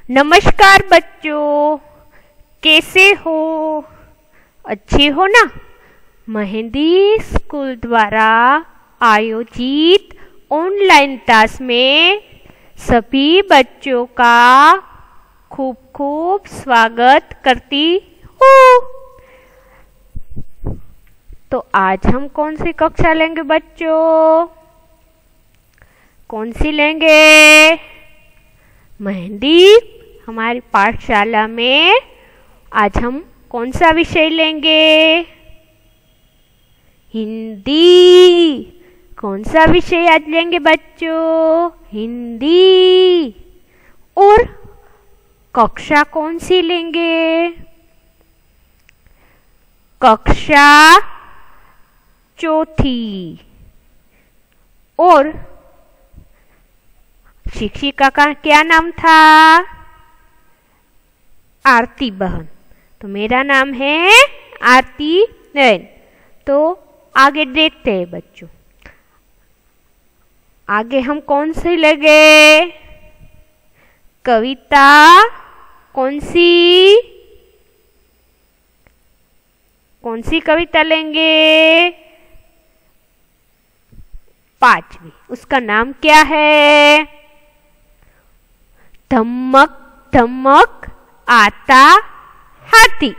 नमस्कार बच्चों, कैसे हो? अच्छे हो ना? मेहंदी स्कूल द्वारा आयोजित ऑनलाइन क्लास में सभी बच्चों का खूब खूब स्वागत करती हूँ। तो आज हम कौन सी कक्षा लेंगे बच्चों? कौन सी लेंगे? मेहंदी। हमारी पाठशाला में आज हम कौन सा विषय लेंगे? हिंदी। कौन सा विषय आज लेंगे बच्चों? हिंदी। और कक्षा कौन सी लेंगे? कक्षा चौथी। और शिक्षिका का क्या नाम था? आरती बहन। तो मेरा नाम है आरती बहन। तो आगे देखते हैं बच्चों, आगे हम कौन सी लेंगे? कविता। कौन सी कविता लेंगे? पांचवी। उसका नाम क्या है? धमक धमक आता हाथी।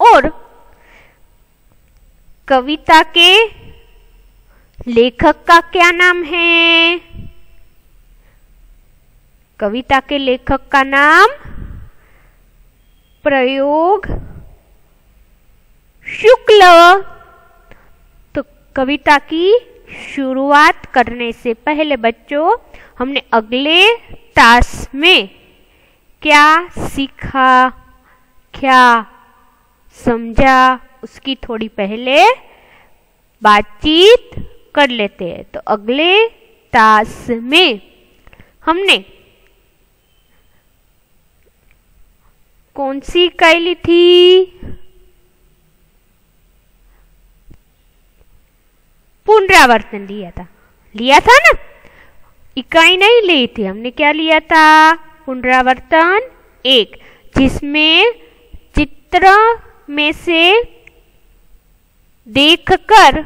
और कविता के लेखक का क्या नाम है? कविता के लेखक का नाम प्रयोग शुक्ल। तो कविता की शुरुआत करने से पहले बच्चों, हमने अगले क्लास में क्या सीखा, क्या समझा, उसकी थोड़ी पहले बातचीत कर लेते हैं। तो अगले क्लास में हमने कौन सी इकाई ली थी? पुनरावर्तन लिया था ना? इकाई नहीं ली थी, हमने क्या लिया था? पुनरावर्तन 1, जिसमें चित्र में से देखकर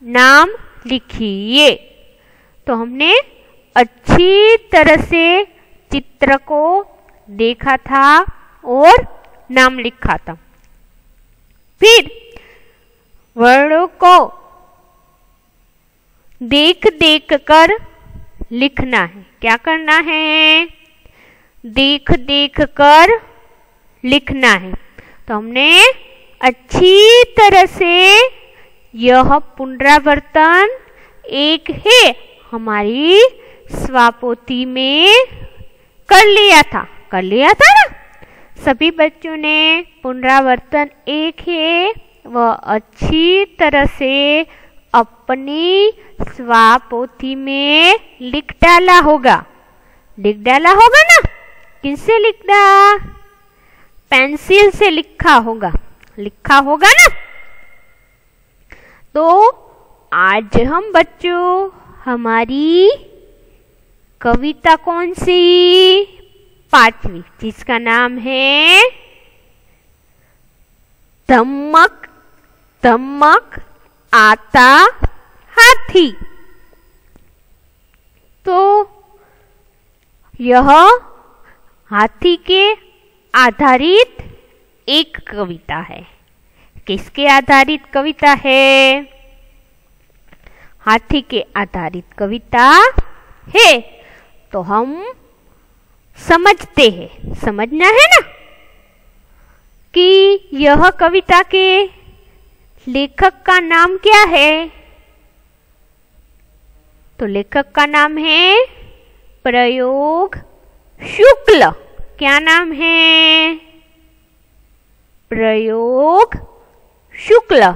नाम लिखिए। तो हमने अच्छी तरह से चित्र को देखा था और नाम लिखा था। फिर वर्णों को देख देख कर लिखना है। क्या करना है? देख देख कर लिखना है। तो हमने अच्छी तरह से यह पुनरावर्तन 1 है हमारी स्वापोथी में कर लिया था ना? सभी बच्चों ने पुनरावर्तन 1 है वह अच्छी तरह से अपनी स्वापोथी में लिख डाला होगा ना? किससे लिखा? पेंसिल से लिखा होगा ना? तो आज हम बच्चों हमारी कविता कौन सी? 5वीं, जिसका नाम है धमक धमक आता हाथी। तो यह हाथी के आधारित एक कविता है। किसके आधारित कविता है? हाथी के आधारित कविता है। तो हम समझते हैं, समझना है ना कि यह कविता के लेखक का नाम क्या है? तो लेखक का नाम है प्रयोग शुक्ल। क्या नाम है? प्रयोग शुक्ल,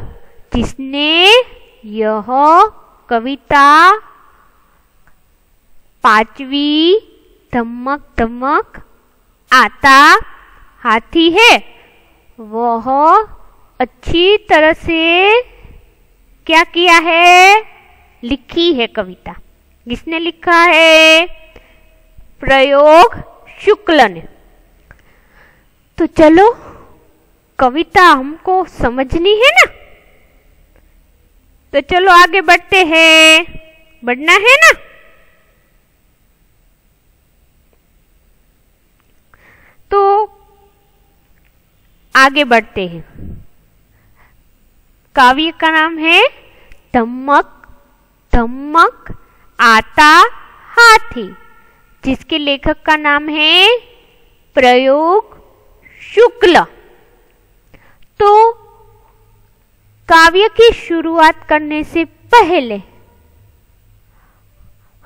जिसने यह कविता 5वीं धमक धमक आता हाथी है वह अच्छी तरह से क्या किया है? लिखी है कविता। किसने लिखा है? प्रयोग शुक्ल ने। तो चलो कविता हमको समझनी है ना, तो चलो आगे बढ़ते हैं, बढ़ना है ना। तो आगे बढ़ते हैं। काव्य का नाम है धम्मक धम्मक आता हाथी, जिसके लेखक का नाम है प्रयोग शुक्ल। तो काव्य की शुरुआत करने से पहले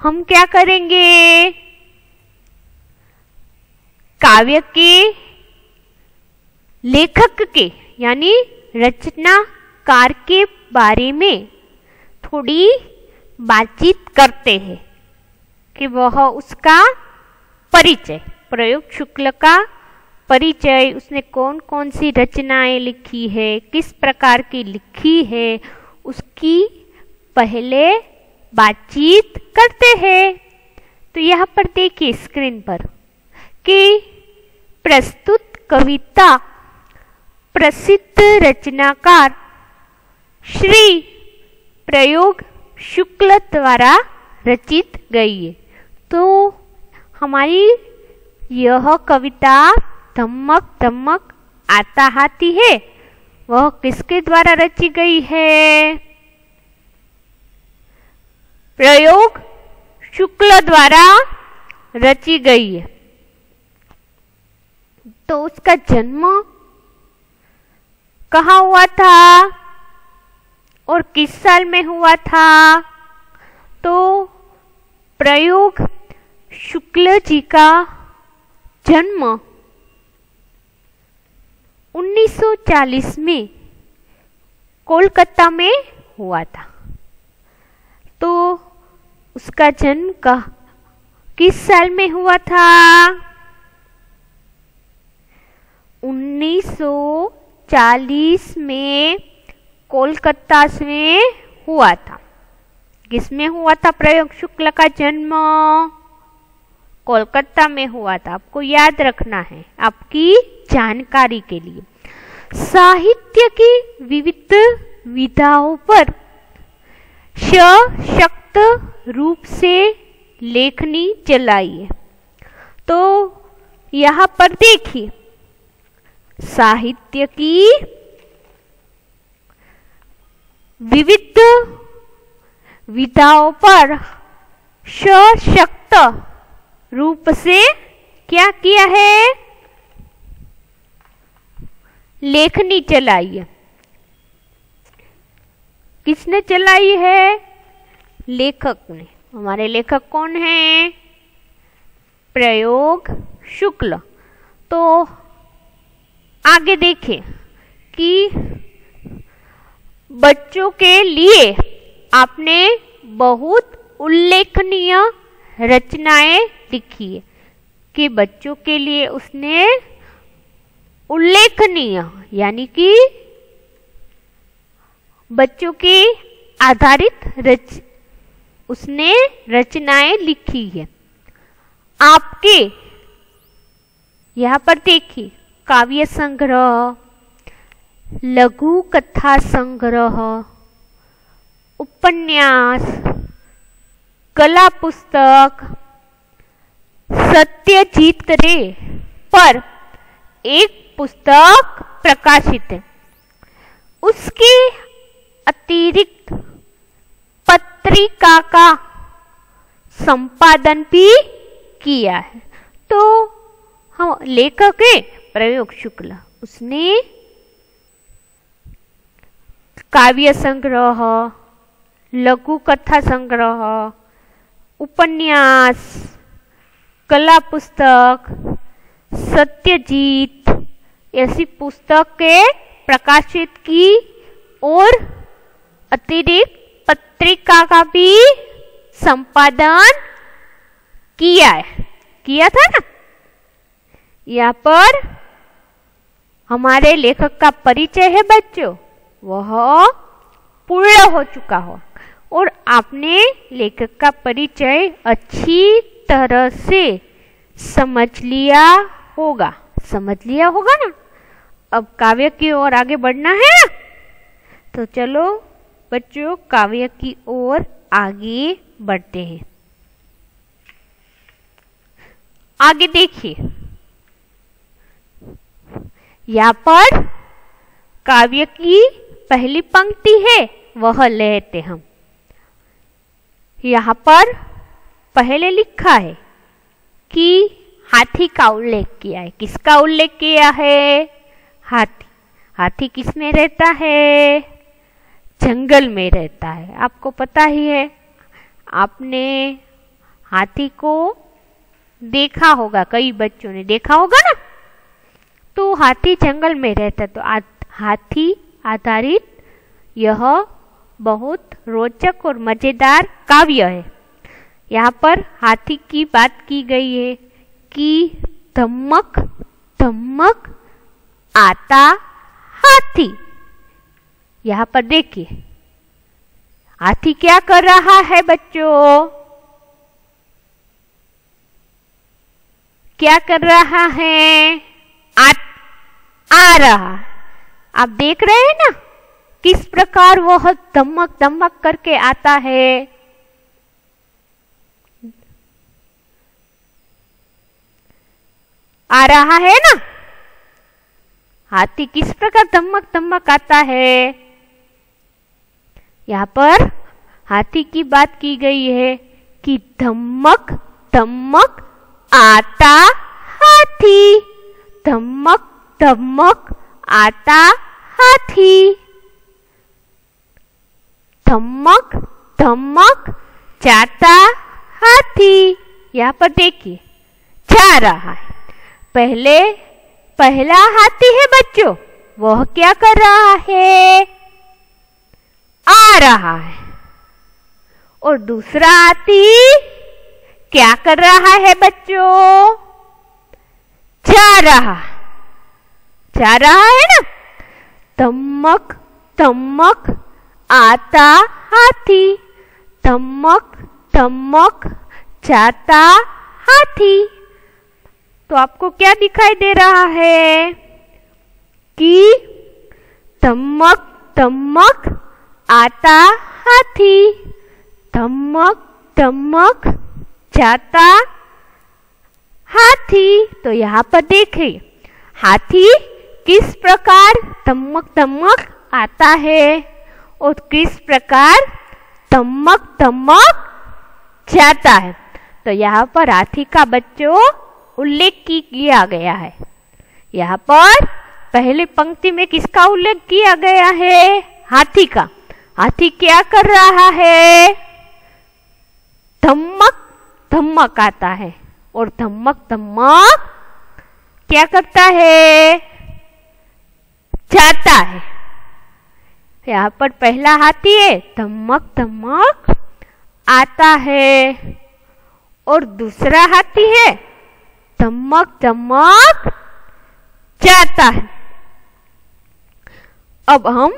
हम क्या करेंगे, काव्य के लेखक के यानी रचनाकार के बारे में थोड़ी बातचीत करते हैं कि वह उसका परिचय, प्रयोग शुक्ल का परिचय, उसने कौन कौन सी रचनाएं लिखी है, किस प्रकार की लिखी है, उसकी पहले बातचीत करते हैं। तो यहाँ पर देखिए स्क्रीन पर कि प्रस्तुत कविता प्रसिद्ध रचनाकार श्री प्रयोग शुक्ल द्वारा रचित गई है। तो हमारी यह कविता धम्मक धम्मक आता हाथी है, वह किसके द्वारा रची गई है, प्रयोग शुक्ल द्वारा रची गई है। तो उसका जन्म कहाँ हुआ था और किस साल में हुआ था, तो प्रयोग शुक्ल जी का जन्म 1940 में कोलकाता में हुआ था। तो उसका जन्म किस साल में हुआ था, 1940 में कोलकाता में हुआ था। किसमें हुआ था प्रयोग शुक्ल का जन्म, कोलकाता में हुआ था। आपको याद रखना है आपकी जानकारी के लिए। साहित्य की विविध विधाओं पर सशक्त रूप से लेखनी चलाई है। तो यहाँ पर देखिए साहित्य की विविध विधाओं पर सशक्त रूप से क्या किया है, लेखनी चलाई है। किसने चलाई है, लेखक ने। हमारे लेखक कौन हैं, प्रयोग शुक्ल। तो आगे देखें कि बच्चों के लिए आपने बहुत उल्लेखनीय रचनाएं लिखी है, कि बच्चों के लिए उसने उल्लेखनीय यानी कि बच्चों के आधारित उसने रचनाएं लिखी है। आपके यहाँ पर देखिए काव्य संग्रह, लघु कथा संग्रह, उपन्यास, कला पुस्तक, सत्यजीत रे पर एक पुस्तक प्रकाशित है। उसके अतिरिक्त पत्रिका का संपादन भी किया है। तो हम लेखक है प्रयोग शुक्ल, उसने काव्य संग्रह, लघु कथा संग्रह, उपन्यास, कला पुस्तक, सत्यजीत ऐसी पुस्तकें प्रकाशित की और अतिरिक्त पत्रिका का भी संपादन किया है, किया था ना। यहाँ पर हमारे लेखक का परिचय है बच्चों, वह पूर्ण हो चुका हो और आपने लेखक का परिचय अच्छी तरह से समझ लिया होगा, समझ लिया होगा ना। अब काव्य की ओर आगे बढ़ना है ना, तो चलो बच्चों काव्य की ओर आगे बढ़ते हैं। आगे देखिए, यहाँ पर काव्य की पहली पंक्ति है, वह लेते हम। यहाँ पर पहले लिखा है कि हाथी का उल्लेख किया है। किसका उल्लेख किया है? हाथी। हाथी किस में रहता है? जंगल में रहता है। आपको पता ही है, आपने हाथी को देखा होगा, कई बच्चों ने देखा होगा ना। तो हाथी जंगल में रहता है, तो हाथी आधारित यह बहुत रोचक और मजेदार काव्य है। यहाँ पर हाथी की बात की गई है कि धमक धमक आता हाथी। यहाँ पर देखिए, हाथी क्या कर रहा है बच्चों? क्या कर रहा है? आ रहा। आप देख रहे हैं ना किस प्रकार वह धमक धमक करके आता है। आ रहा है ना, हाथी किस प्रकार धमक धमक आता है। यहाँ पर हाथी की बात की गई है कि धमक धमक आता हाथी, धमक धमक आता हाथी, धमक धमक जाता हाथी। यहाँ पर देखिए, जा रहा है। पहला हाथी है बच्चों, वह क्या कर रहा है? आ रहा है। और दूसरा हाथी क्या कर रहा है बच्चों? जा रहा है ना। धमक धमक आता हाथी, धमक धमक जाता हाथी। तो आपको क्या दिखाई दे रहा है कि धमक धमक आता हाथी, धमक धमक जाता हाथी। तो यहाँ पर देखिए, हाथी किस प्रकार धमक धमक आता है और किस प्रकार धमक धमक जाता है। तो यहाँ पर हाथी का बच्चों उल्लेख किया गया है। यहाँ पर पहली पंक्ति में किसका उल्लेख किया गया है? हाथी का। हाथी क्या कर रहा है? धमक धमक आता है। और धमक धमक क्या करता है? जाता है। यहाँ पर पहला हाथी है, धमक धमक आता है। और दूसरा हाथी है, धमक धमक जाता है। अब हम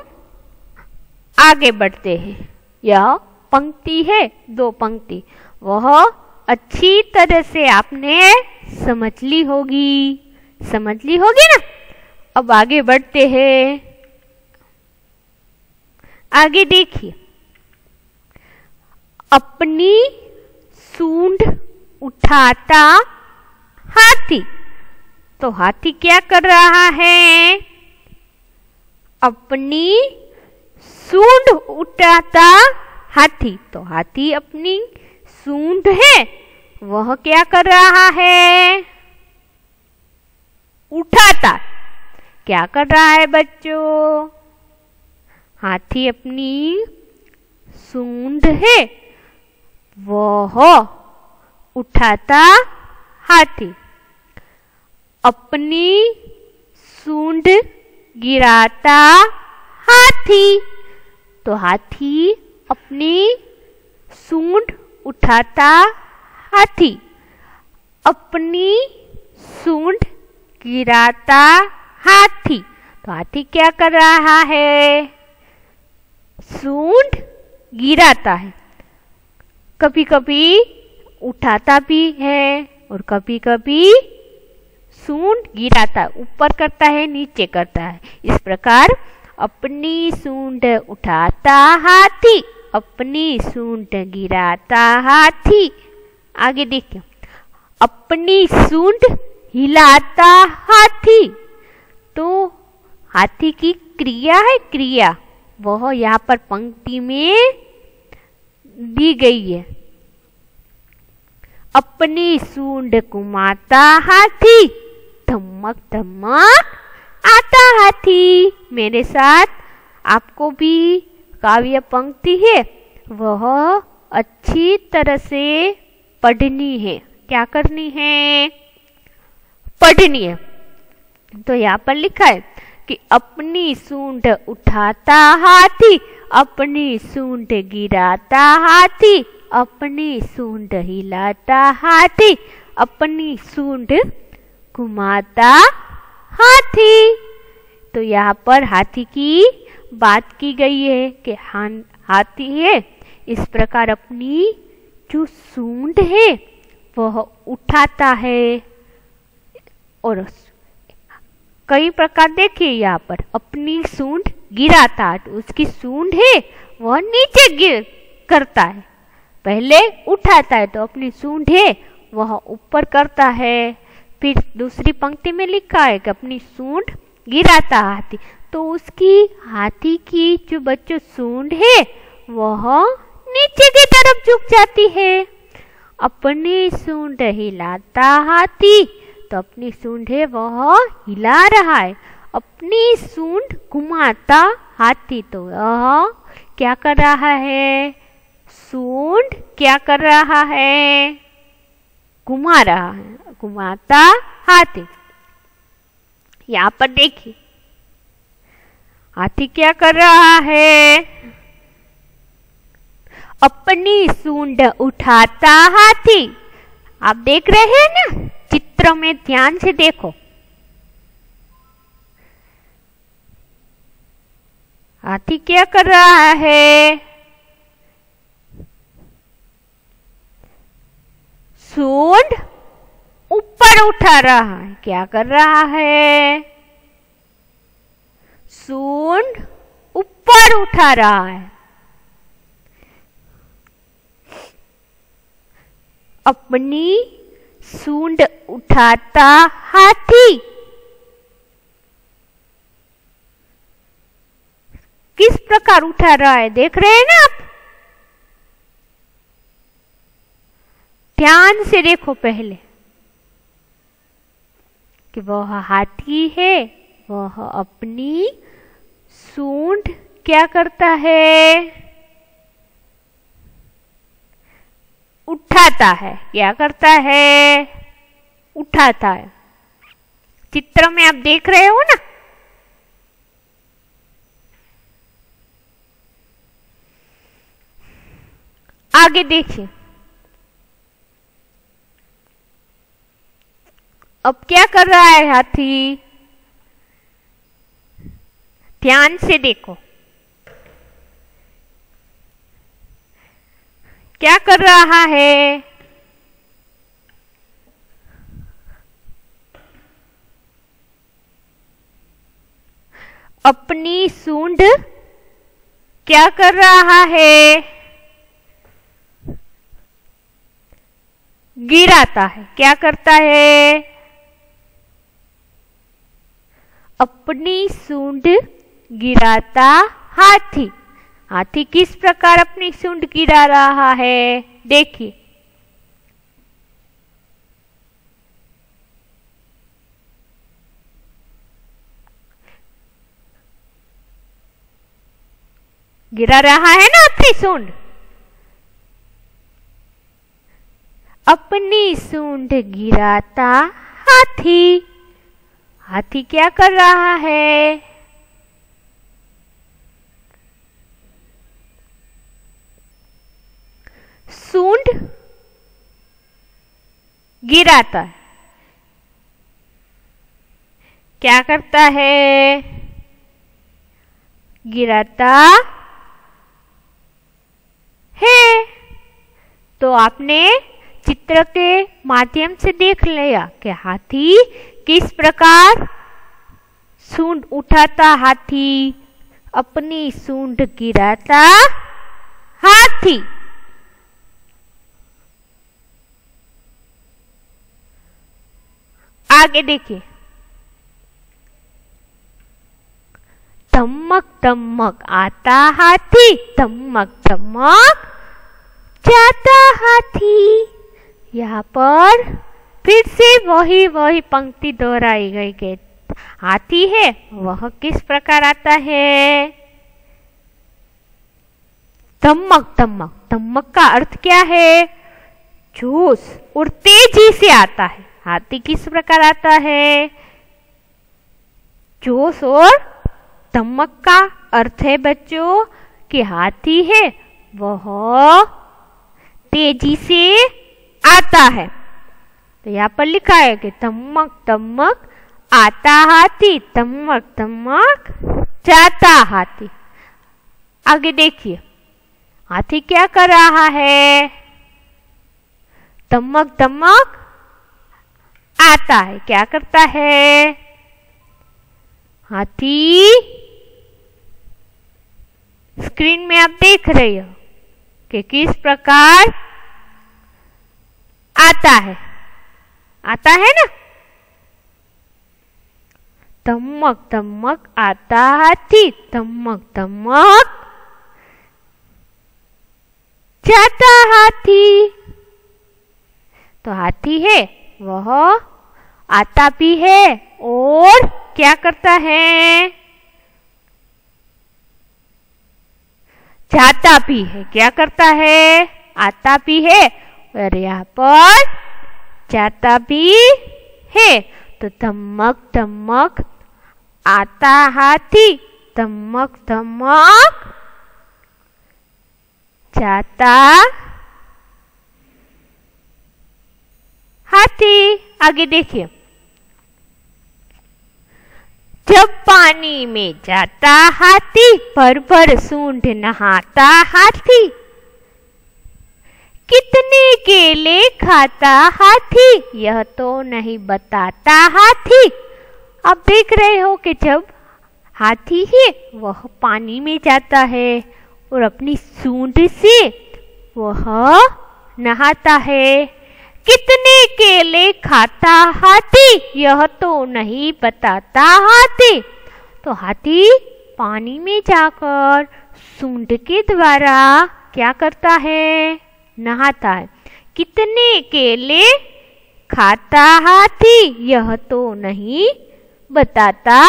आगे बढ़ते हैं। यह पंक्ति है, दो पंक्ति, वह अच्छी तरह से आपने समझ ली होगी ना। अब आगे बढ़ते हैं। आगे देखिए, अपनी सूंड उठाता हाथी। तो हाथी क्या कर रहा है? अपनी सूंड उठाता हाथी। तो हाथी अपनी सूंड है, वह क्या कर रहा है? उठाता। क्या कर रहा है बच्चों? हाथी अपनी सूंड है, वह उठाता हाथी। अपनी सूंड गिराता हाथी। तो हाथी अपनी सूंड उठाता हाथी, अपनी सूंड गिराता हाथी। तो हाथी क्या कर रहा है? सूंड गिराता है। कभी कभी उठाता भी है, और कभी कभी सूंड गिराता है, ऊपर करता है नीचे करता है। इस प्रकार अपनी सूंड उठाता हाथी, अपनी सूंड गिराता हाथी। आगे देखिए, अपनी सूंड हिलाता हाथी। तो हाथी की क्रिया है, क्रिया वह यहाँ पर पंक्ति में दी गई है। अपनी सूंड घुमाता हाथी, धमक धमक आता हाथी। मेरे साथ आपको भी काव्य पंक्ति है वह अच्छी तरह से पढ़नी है। क्या करनी है? पढ़नी है। तो यहाँ पर लिखा है कि अपनी सूंड उठाता हाथी, अपनी सूंड गिराता हाथी, अपनी सूंड हिलाता हाथी, अपनी सूंड घुमाता हाथी। तो यहाँ पर हाथी की बात की गई है कि हाथी है इस प्रकार अपनी जो सूंड है वह उठाता है। और कई प्रकार देखिए यहाँ पर, अपनी सूंड गिराता, उसकी सूंड है वह नीचे गिर करता है, पहले उठाता है तो अपनी सूंड है वह ऊपर करता है। फिर दूसरी पंक्ति में लिखा है कि अपनी सूंड गिराता हाथी, तो उसकी हाथी की जो बच्चों सूंड है वह नीचे की तरफ झुक जाती है। अपनी सूंड हिलाता हाथी, तो अपनी सूंड है वह हिला रहा है। अपनी सूंड घुमाता हाथी, तो वह क्या कर रहा है? सूंड क्या कर रहा है? घुमा रहा है, घुमाता हाथी। यहाँ पर देखिए हाथी क्या कर रहा है? अपनी सूंड उठाता हाथी। आप देख रहे हैं ना, चित्र में ध्यान से देखो। हाथी क्या कर रहा है? सूंड ऊपर उठा रहा है। क्या कर रहा है? सूंड ऊपर उठा रहा है। अपनी सूंड उठाता हाथी किस प्रकार उठा रहा है देख रहे हैं ना आप? ध्यान से देखो पहले कि वह हाथी है, वह अपनी सूंड क्या करता है? उठाता है। क्या करता है? उठाता है। चित्र में आप देख रहे हो ना? आगे देखिए, अब क्या कर रहा है हाथी? ध्यान से देखो क्या कर रहा है? अपनी सूंड क्या कर रहा है? गिराता है। क्या करता है? अपनी सूंड गिराता हाथी। हाथी किस प्रकार अपनी सूंड गिरा रहा है देखिए। गिरा रहा है ना अपनी सूंड। अपनी सूंड गिराता हाथी। हाथी क्या कर रहा है? सूंड गिराता है। क्या करता है? गिराता है। तो आपने चित्र के माध्यम से देख लिया कि हाथी किस प्रकार सूंड उठाता हाथी, अपनी सूंड गिराता हाथी। आगे देखिए, धमक धमक आता हाथी, धमक धमक जाता हाथी। यहाँ पर फिर से वही पंक्ति दोहराई गई कि हाथी है वह किस प्रकार आता है। धमक धमक, धमक का अर्थ क्या है? जोश और तेजी से आता है। हाथी किस प्रकार आता है? जोश और धमक का अर्थ है बच्चों कि हाथी है वह तेजी से आता है। तो यहाँ पर लिखा है कि धमक धमक आता हाथी, धमक धमक जाता हाथी। आगे देखिए, हाथी क्या कर रहा है? धमक धमक आता है, क्या करता है? हाथी स्क्रीन में आप देख रहे हो कि किस प्रकार आता है ना। धमक धमक आता हाथी, धमक धमक जाता हाथी। तो हाथी है वह आता भी है और क्या करता है? जाता भी है। क्या करता है? आता भी है और यहाँ पर जाता भी है। तो धमक धमक आता हाथी, धमक धमक जाता हाथी। आगे देखिए, जब पानी में जाता हाथी, भर भर सूंड नहाता हाथी, कितने केले खाता हाथी, यह तो नहीं बताता हाथी। अब देख रहे हो कि जब हाथी है वह पानी में जाता है और अपनी सूंड से वह नहाता है। कितने केले खाता हाथी, यह तो नहीं बताता हाथी। तो हाथी पानी में जाकर सूंड के द्वारा क्या करता है? नहाता है। कितने केले खाता हाथी, यह तो नहीं बताता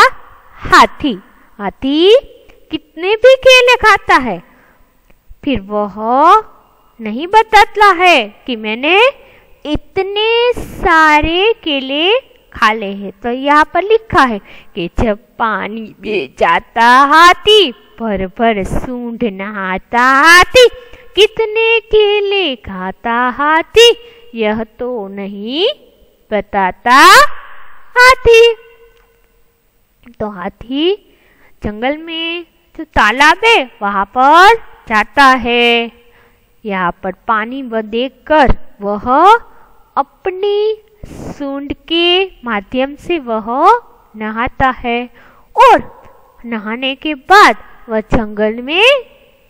हाथी। हाथी कितने भी केले खाता है, फिर वह नहीं बताता है कि मैंने इतने सारे केले खा ले हैं। तो यहाँ पर लिखा है कि जब पानी में जाता हाथी, भर भर सूंड नहाता हाथी, कितने केले खाता हाथी, यह तो नहीं बताता हाथी। तो हाथी जंगल में जो तालाब है वहां पर जाता है। यहाँ पर पानी वह देखकर वह अपनी सूंड के माध्यम से वह नहाता है और नहाने के बाद वह जंगल में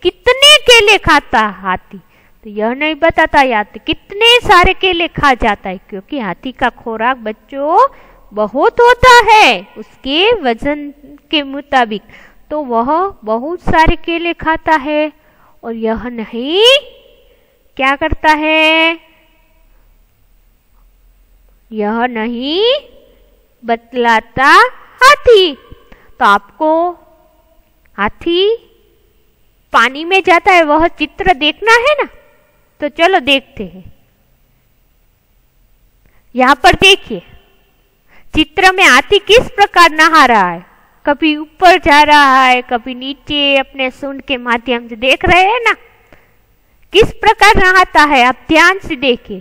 कितने केले खाता हाथी, तो यह नहीं बताता हाथी कितने सारे केले खा जाता है, क्योंकि हाथी का खुराक बच्चों बहुत होता है उसके वजन के मुताबिक। तो वह बहुत सारे केले खाता है और यह नहीं क्या करता है, यह नहीं बतलाता हाथी। तो आपको हाथी पानी में जाता है वह चित्र देखना है ना, तो चलो देखते हैं। यहाँ पर देखिए चित्र में हाथी किस प्रकार नहा रहा है, कभी ऊपर जा रहा है कभी नीचे अपने सूंड के माध्यम से, देख रहे हैं ना किस प्रकार नहाता है। आप ध्यान से देखिए,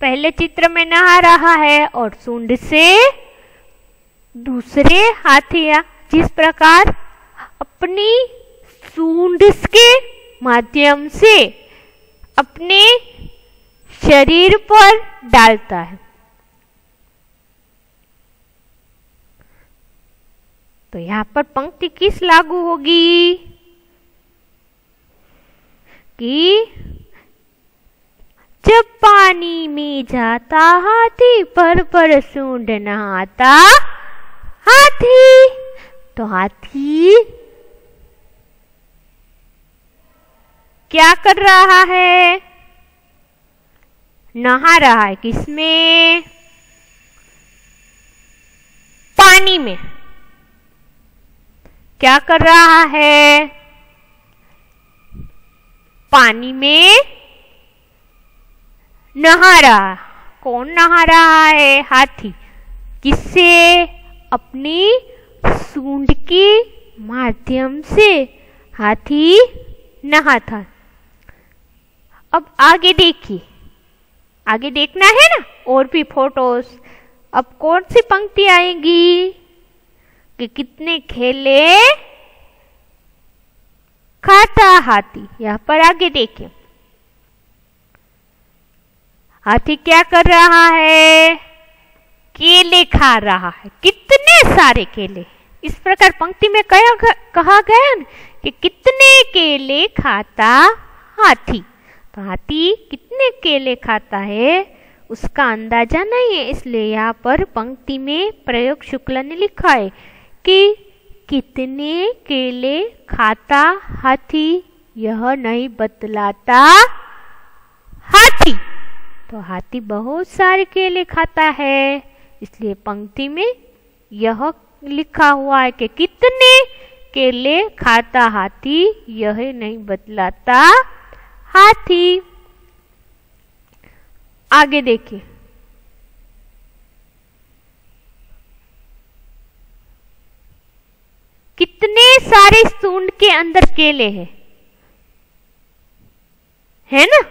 पहले चित्र में नहा रहा है और सूंड से दूसरे हाथी जिस प्रकार अपनी सूंड के माध्यम से अपने शरीर पर डालता है। तो यहां पर पंक्ति किस लागू होगी कि जब पानी में जाता हाथी पर सूंड नहाता हाथी। तो हाथी क्या कर रहा है? नहा रहा है। किसमें? पानी में। क्या कर रहा है? पानी में नहा रहा। कौन नहा रहा है? हाथी। किससे? अपनी सूंड के माध्यम से हाथी नहाता। अब आगे देखिए, आगे देखना है ना और भी फोटोज। अब कौन सी पंक्ति आएगी कि कितने केले खाता हाथी। यहां पर आगे देखिए, हाथी क्या कर रहा है? केले खा रहा है। कितने सारे केले। इस प्रकार पंक्ति में कहा गया न कि कितने केले खाता हाथी। तो हाथी कितने केले खाता है उसका अंदाजा नहीं है, इसलिए यहाँ पर पंक्ति में प्रयोग शुक्ल ने लिखा है कि कितने केले खाता हाथी यह नहीं बतलाता हाथी। तो हाथी बहुत सारे केले खाता है, इसलिए पंक्ति में यह लिखा हुआ है कि कितने केले खाता हाथी यह नहीं बतलाता हाथी। आगे देखिए, कितने सारे सूंड के अंदर केले हैं, है ना?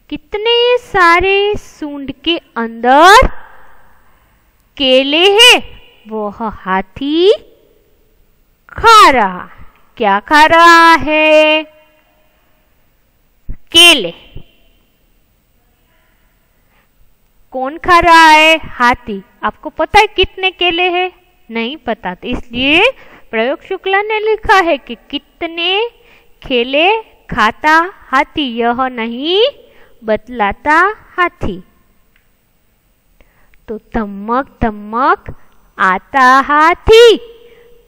कितने सारे सूंड के अंदर केले हैं, वह हाथी खा रहा। क्या खा रहा है? केले। कौन खा रहा है? हाथी। आपको पता है कितने केले हैं? नहीं पता, तो इसलिए प्रयोग शुक्ला ने लिखा है कि कितने केले खाता हाथी यह नहीं बतलाता हाथी। तो धमक धमक आता हाथी,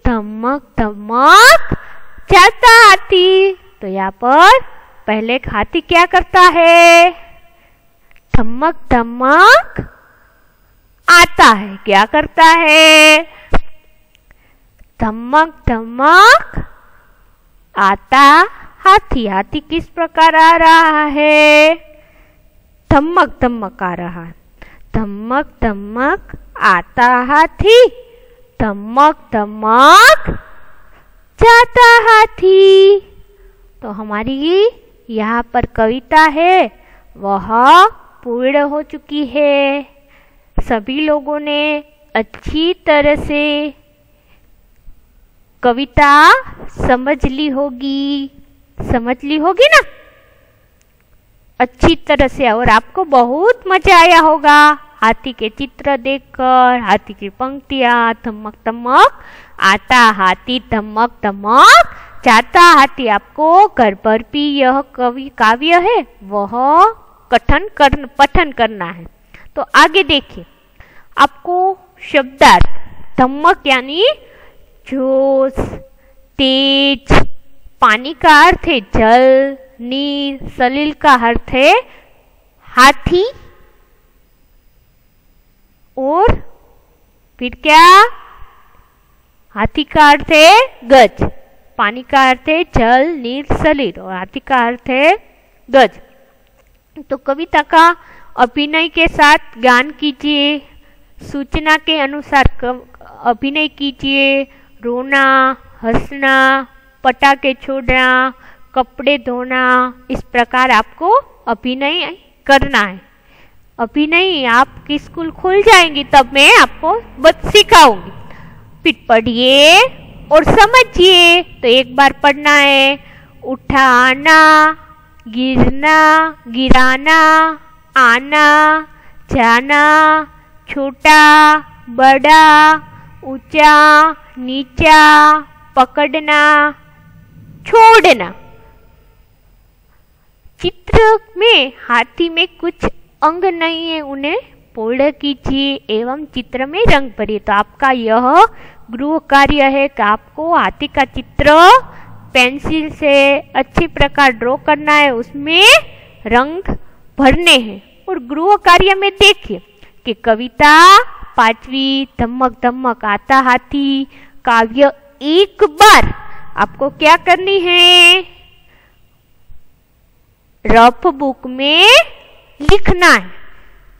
धमक धमक जाता हाथी। तो यहाँ पर पहले हाथी क्या करता है? धमक धमक आता है। क्या करता है? धमक धमक आता हाथी। हाथी किस प्रकार आ रहा है? धमक धमक आ रहा है। धमक धमक आता हाथी, धमक धमक जाता हाथी। तो हमारी यहाँ पर कविता है वह पूर्ण हो चुकी है। सभी लोगों ने अच्छी तरह से कविता समझ ली होगी ना अच्छी तरह से, और आपको बहुत मजा आया होगा हाथी के चित्र देखकर, हाथी की पंक्तियां, धमक धमक आता हाथी, धमक धमक जाता हाथी। आपको घर पर भी यह काव्य है वह पठन करना है। तो आगे देखिए, आपको शब्दार्थ धमक यानी जोश, तेज, पानी का अर्थ है जल, नीर, सलील का अर्थ है हाथी, और फिर क्या? हाथी का अर्थ है गज, पानी का अर्थ है जल, नीर, सलील, और हाथी का अर्थ है गज। तो कविता का अभिनय के साथ गान कीजिए, सूचना के अनुसार अभिनय कीजिए। रोना, हंसना, पटाखे छोड़ना, कपड़े धोना, इस प्रकार आपको अभिनय करना है। अभिनय आपकी स्कूल खुल जाएंगी तब मैं आपको बस सिखाऊंगी। फिर पढ़िए और समझिए। तो एक बार पढ़ना है, उठाना, गिरना, गिराना, आना, जाना, छोटा, बड़ा, ऊंचा, नीचा, पकड़ना, छोड़ना। चित्र में हाथी में कुछ अंग नहीं है, उन्हें पूर्ण कीजिए एवं चित्र में रंग भरिए। तो आपका यह गृह कार्य है कि आपको हाथी का चित्र पेंसिल से अच्छी प्रकार ड्रॉ करना है, उसमें रंग भरने हैं। और गृह कार्य में देखिए कि कविता 5वीं, धमक धमक आता हाथी, काव्य एक बार आपको क्या करनी है, रफ बुक में लिखना है।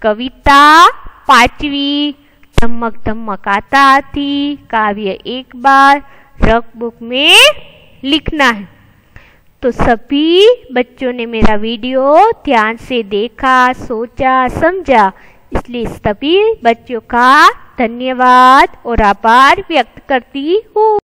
कविता 5वीं, धमक धमक आता हाथी, काव्य एक बार, रफ बुक में लिखना है। तो सभी बच्चों ने मेरा वीडियो ध्यान से देखा, सोचा, समझा, इसलिए सभी बच्चों का धन्यवाद और आभार व्यक्त करती हूँ।